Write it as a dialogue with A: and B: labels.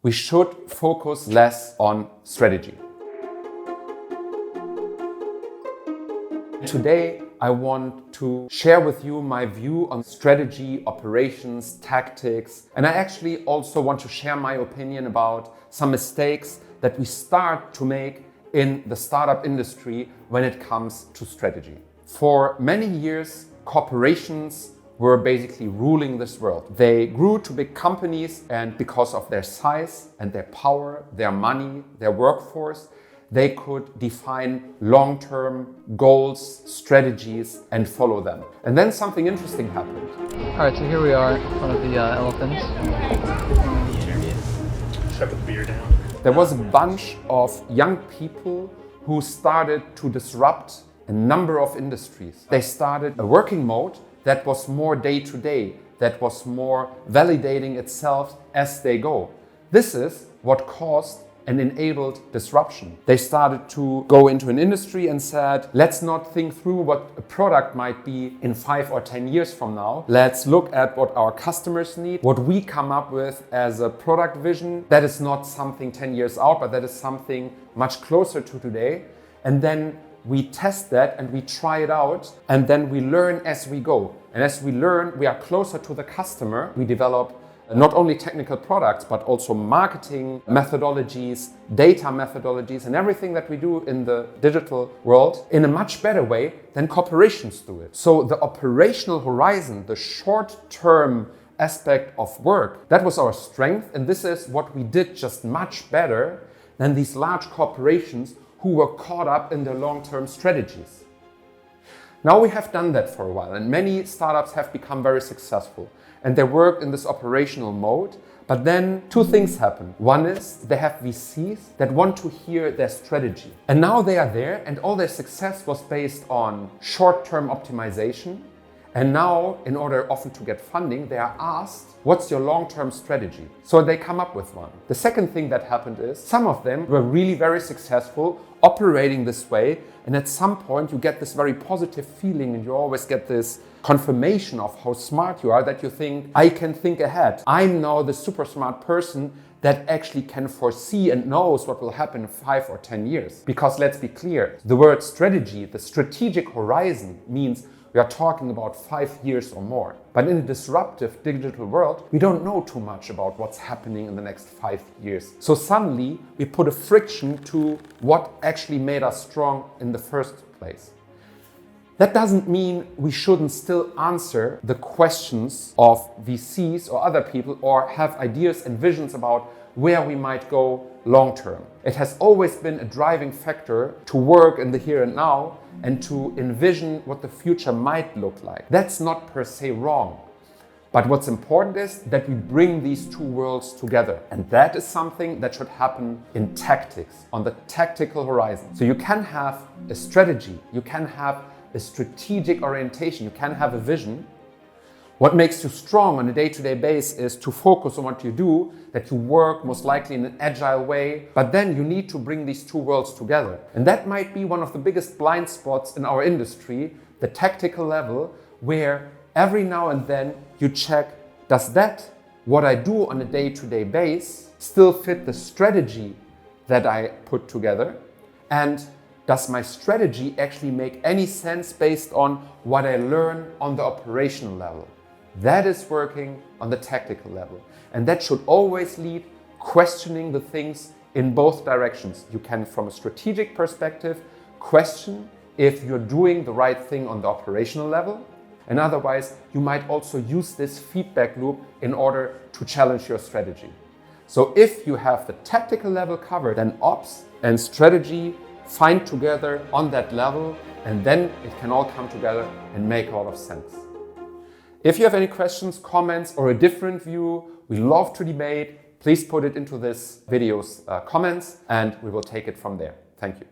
A: we should focus less on strategy. Today, I want to share with you my view on strategy, operations, tactics, and I actually also want to share my opinion about some mistakes that we start to make in the startup industry when it comes to strategy. For many years, corporations were basically ruling this world. They grew to big companies, and because of their size and their power, their money, their workforce, they could define long-term goals, strategies, and follow them. And then something interesting happened.
B: All right, so here we are in front of the elephants.
C: Should I put the beer down?
A: There was a bunch of young people who started to disrupt a number of industries. They started a working mode that was more day-to-day, that was more validating itself as they go. This is what caused and enabled disruption. They started to go into an industry and said, let's not think through what a product might be in 5 or 10 years from now. Let's look at what our customers need, what we come up with as a product vision. That is not something 10 years out, but that is something much closer to today. And then we test that and we try it out, and then we learn as we go. And as we learn, we are closer to the customer. We develop not only technical products, but also marketing methodologies, data methodologies, and everything that we do in the digital world in a much better way than corporations do it. So the operational horizon, the short-term aspect of work, that was our strength, and this is what we did just much better than these large corporations who were caught up in their long-term strategies. Now we have done that for a while, and many startups have become very successful. And they work in this operational mode, but then two things happen. One is they have VCs that want to hear their strategy. And now they are there, and all their success was based on short-term optimization. And now, in order often to get funding, they are asked, what's your long-term strategy? So they come up with one. The second thing that happened is some of them were really very successful operating this way. And at some point you get this very positive feeling, and you always get this confirmation of how smart you are, that you think, I can think ahead. I'm now the super smart person that actually can foresee and knows what will happen in 5 or 10 years. Because let's be clear, the word strategy, the strategic horizon, means we are talking about 5 years or more. But in a disruptive digital world, we don't know too much about what's happening in the next 5 years. So suddenly we put a friction to what actually made us strong in the first place. That doesn't mean we shouldn't still answer the questions of VCs or other people, or have ideas and visions about where we might go long term. It has always been a driving factor to work in the here and now and to envision what the future might look like. That's not per se wrong. But what's important is that we bring these two worlds together. And that is something that should happen in tactics, on the tactical horizon. So you can have a strategy, you can have a strategic orientation, you can have a vision. What makes you strong on a day-to-day basis is to focus on what you do, that you work most likely in an agile way, but then you need to bring these two worlds together. And that might be one of the biggest blind spots in our industry, the tactical level, where every now and then you check, does that, what I do on a day-to-day basis, still fit the strategy that I put together? And does my strategy actually make any sense based on what I learn on the operational level? That is working on the tactical level. And that should always lead questioning the things in both directions. You can, from a strategic perspective, question if you're doing the right thing on the operational level. And otherwise, you might also use this feedback loop in order to challenge your strategy. So if you have the tactical level covered, then ops and strategy find together on that level, and then it can all come together and make a lot of sense. If you have any questions, comments, or a different view, we love to debate. Please put it into this video's comments, and we will take it from there. Thank you.